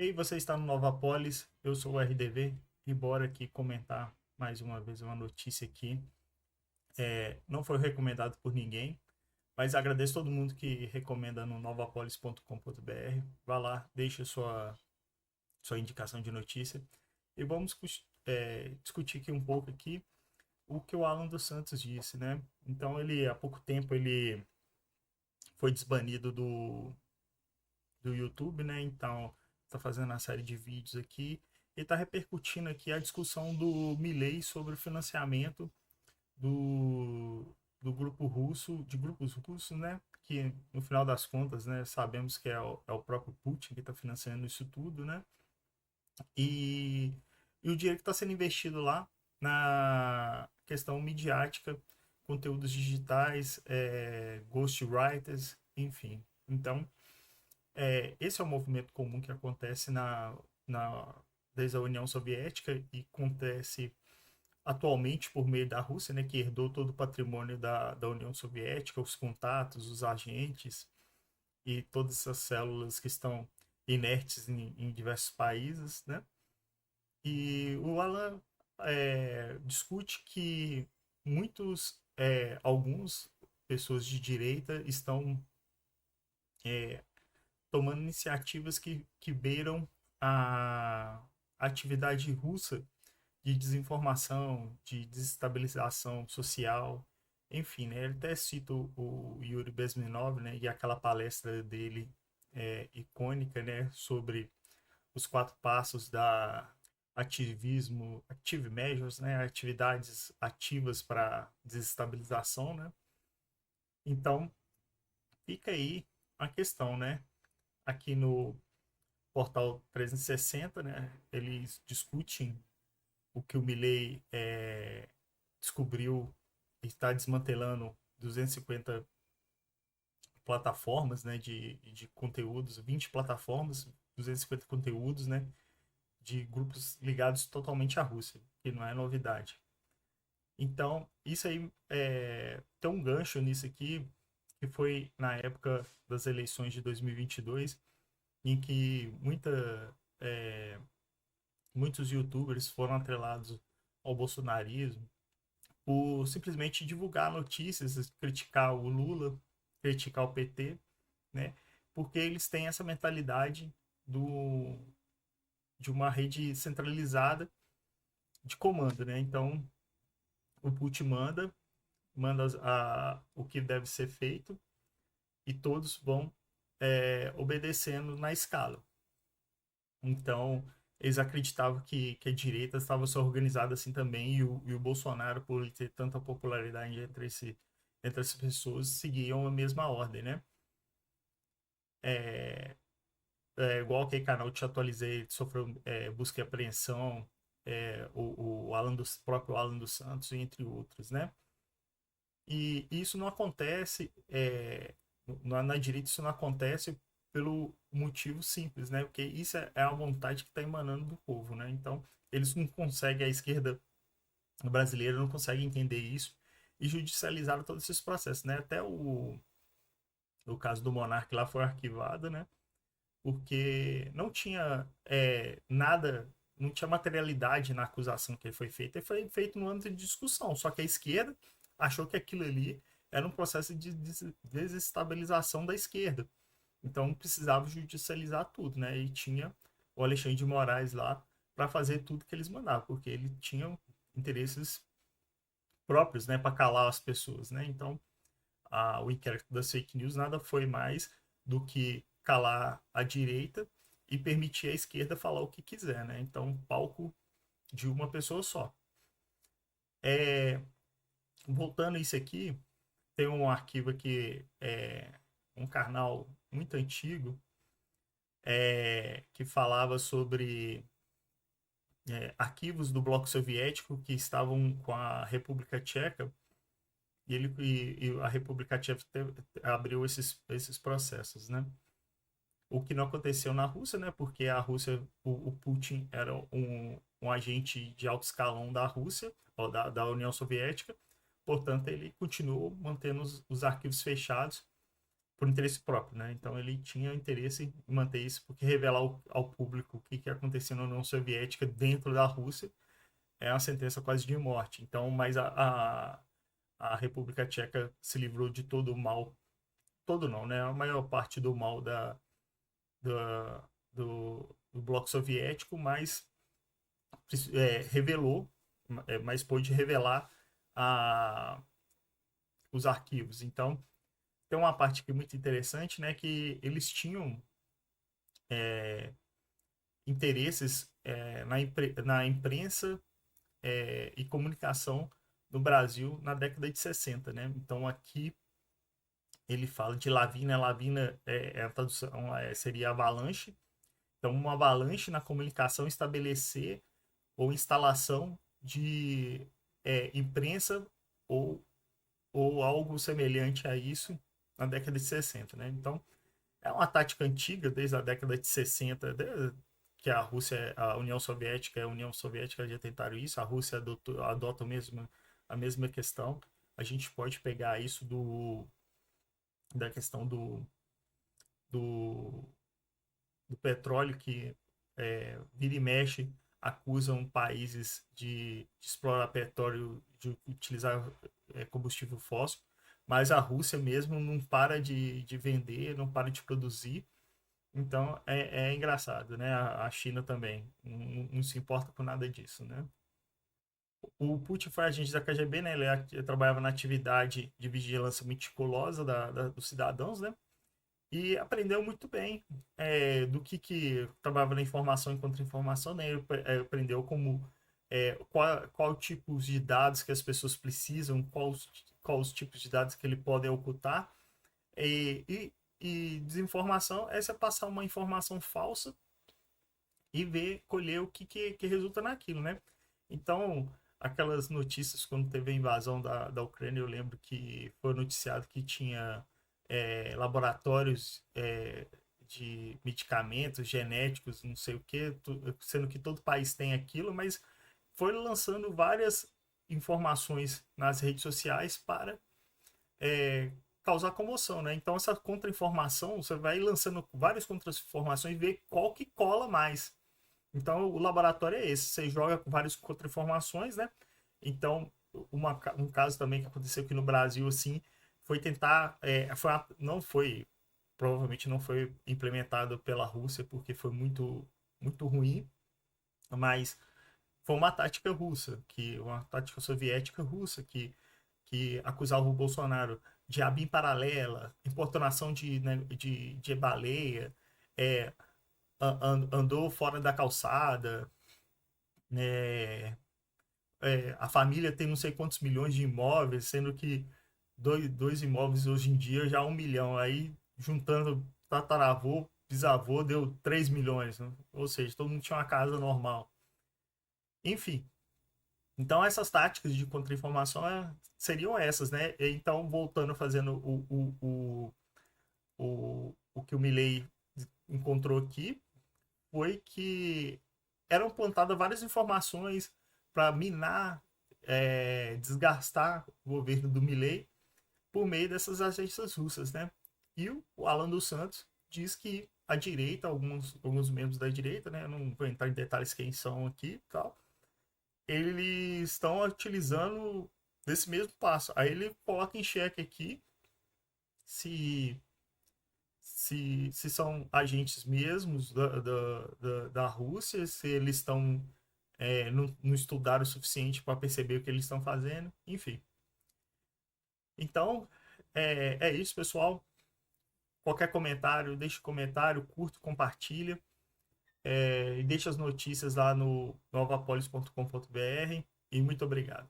Ei, você está no Nova Polis, eu sou o RDV e bora aqui comentar mais uma vez uma notícia aqui. Não foi recomendado por ninguém, mas agradeço todo mundo que recomenda no novapolis.com.br. Vá lá, deixa sua indicação de notícia e vamos discutir aqui um pouco aqui o que o Alan dos Santos disse, né? Então ele há pouco tempo ele foi desbanido do YouTube, né? Então, está fazendo uma série de vídeos aqui e está repercutindo aqui a discussão do Milei sobre o financiamento do grupo russo, de grupos russos, né? Que no final das contas, né, sabemos que é o próprio Putin que está financiando isso tudo, né? E, e o dinheiro que está sendo investido lá na questão midiática, conteúdos digitais, ghostwriters, enfim. Então, esse é um movimento comum que acontece desde a União Soviética e acontece atualmente por meio da Rússia, né, que herdou todo o patrimônio da União Soviética, os contatos, os agentes e todas essas células que estão inertes em diversos países, né? E o Alan discute que alguns pessoas de direita estão tomando iniciativas que beiram a atividade russa de desinformação, de desestabilização social, enfim, né? Ele até cita o Yuri Bezmenov, né? E aquela palestra dele icônica, né? Sobre os quatro passos da ativismo, active measures, né? Atividades ativas para desestabilização, né? Então, fica aí a questão, né? Aqui no portal 360, né, eles discutem o que o Milley descobriu e está desmantelando 250 plataformas, né, de conteúdos, 20 plataformas, 250 conteúdos, né, de grupos ligados totalmente à Rússia, que não é novidade. Então, isso aí tem um gancho nisso aqui, que foi na época das eleições de 2022, em que muitos youtubers foram atrelados ao bolsonarismo por simplesmente divulgar notícias, criticar o Lula, criticar o PT, né? Porque eles têm essa mentalidade do, de uma rede centralizada de comando, né? Então, o Putin manda o que deve ser feito e todos vão obedecendo na escala. Então, eles acreditavam que a direita estava só organizada assim também, e o Bolsonaro, por ele ter tanta popularidade entre as pessoas, seguiam a mesma ordem, né? É, igual aquele canal que te atualizei, sofreu busca e apreensão, o próprio Alan dos Santos, entre outros, né? E isso não acontece, na direita isso não acontece pelo motivo simples, né? Porque isso é a vontade que está emanando do povo, né? Então, eles não conseguem, a esquerda brasileira não consegue entender isso e judicializaram todos esses processos, né? Até o caso do Monark lá foi arquivado, né? Porque não tinha nada, não tinha materialidade na acusação que foi feita, e foi feito no âmbito de discussão. Só que a esquerda achou que aquilo ali era um processo de desestabilização da esquerda. Então precisava judicializar tudo, né? E tinha o Alexandre de Moraes lá para fazer tudo que eles mandavam, porque ele tinha interesses próprios, né, para calar as pessoas, né? Então, o inquérito das fake news nada foi mais do que calar a direita e permitir a esquerda falar o que quiser, né? Então, palco de uma pessoa só. É, voltando a isso aqui, tem um arquivo aqui, um canal muito antigo, que falava sobre arquivos do bloco soviético que estavam com a República Tcheca, e a República Tcheca abriu esses processos, né? O que não aconteceu na Rússia, né? Porque a Rússia, o Putin era um agente de alto escalão da Rússia, ou da União Soviética, portanto, ele continuou mantendo os arquivos fechados por interesse próprio, né? Então ele tinha interesse em manter isso, porque revelar ao público o que acontecia na União Soviética dentro da Rússia é uma sentença quase de morte. Então, mas a República Tcheca se livrou de todo o mal, todo não, né? A maior parte do mal do bloco soviético, mas revelou, mas pôde revelar a, os arquivos. Então, tem uma parte aqui muito interessante, né? Que eles tinham interesses na imprensa e comunicação no Brasil na década de 60, né? Então aqui ele fala de lavina, lavina a tradução seria avalanche. Então uma avalanche na comunicação estabelecer ou instalação de imprensa ou, ou algo semelhante a isso na década de 60, né? Então é uma tática antiga desde a década de 60, que a Rússia, a União Soviética, já tentaram isso, a Rússia adota a mesma questão. A gente pode pegar isso da questão do, do petróleo, que vira e mexe acusam países de explorar petróleo, de utilizar combustível fóssil, mas a Rússia mesmo não para de vender, não para de produzir. Então é engraçado, né? A China também não se importa com nada disso, né? O Putin foi agente da KGB, né? Ele trabalhava na atividade de vigilância meticulosa dos cidadãos, né? E aprendeu muito bem do que trabalhava na informação e contra-informação, né? Ele aprendeu como qual tipos de dados que as pessoas precisam, quais os tipos de dados que ele pode ocultar. E desinformação é você passar uma informação falsa e ver, colher o que resulta naquilo, né? Então, aquelas notícias, quando teve a invasão da Ucrânia, eu lembro que foi noticiado que tinha laboratórios de medicamentos genéticos, não sei o que, sendo que todo país tem aquilo, mas foi lançando várias informações nas redes sociais para causar comoção, né? Então essa contra-informação, você vai lançando várias contra-informações e vê qual que cola mais. Então o laboratório é esse, você joga com várias contra-informações, né? Então um caso também que aconteceu aqui no Brasil, assim, foi tentar, não foi, provavelmente não foi implementado pela Rússia porque foi muito ruim, mas foi uma tática russa, uma tática soviética russa que acusava o Bolsonaro de abrir paralela, importunação né, de baleia, é, andou fora da calçada, né, a família tem não sei quantos milhões de imóveis, sendo que dois imóveis hoje em dia já 1 milhão. Aí, juntando tataravô, bisavô, deu 3 milhões. Né? Ou seja, todo mundo tinha uma casa normal. Enfim, então essas táticas de contra-informação seriam essas, né? Então, voltando, fazendo o que o Milley encontrou aqui, foi que eram plantadas várias informações para minar, desgastar o governo do Milley por meio dessas agências russas, né? E o Alan dos Santos diz que a direita, alguns membros da direita, né? Eu não vou entrar em detalhes quem são aqui e tal, eles estão utilizando desse mesmo passo. Aí ele coloca em xeque aqui se, se são agentes mesmos da Rússia, se eles estão não estudaram o suficiente para perceber o que eles estão fazendo, enfim. Então, é isso, pessoal. Qualquer comentário, deixe comentário, curta, compartilha. E deixe as notícias lá no novapolis.com.br. E muito obrigado.